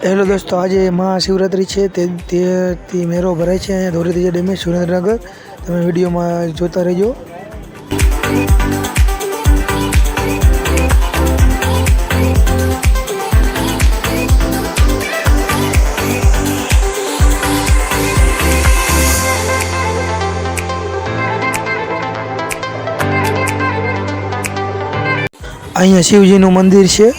Hello દોસ્તો, આજે મહાશિવરાત્રિ છે તે મેળો ભરાય છે અહીંયા ધોળીધજા ડેમે સુરેન્દ્રનગર. તમે વિડીયોમાં જોતા રહેજો. અહીંયા શિવજીનું મંદિર છે.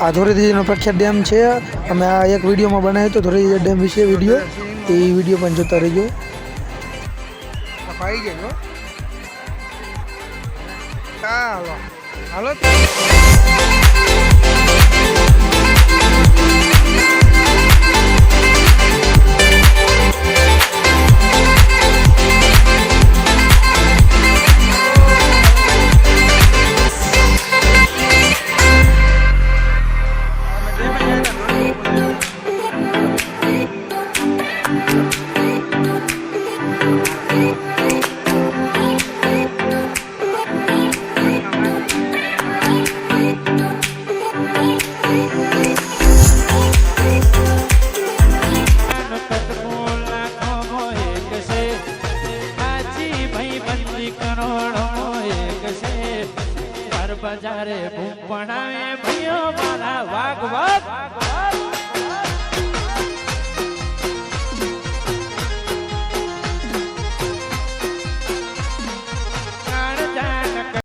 આ ધોળીધજાનો પ્રખ્યાત ડેમ છે. અમે આ એક વિડીયોમાં બનાવ્યો હતો ધોળીધજા ડેમ વિશે વિડીયો. એ વિડીયો પણ જોતા રહેજો. હાલો બજારે ભૂપણાવે ભયો મારા વાઘ વાઘ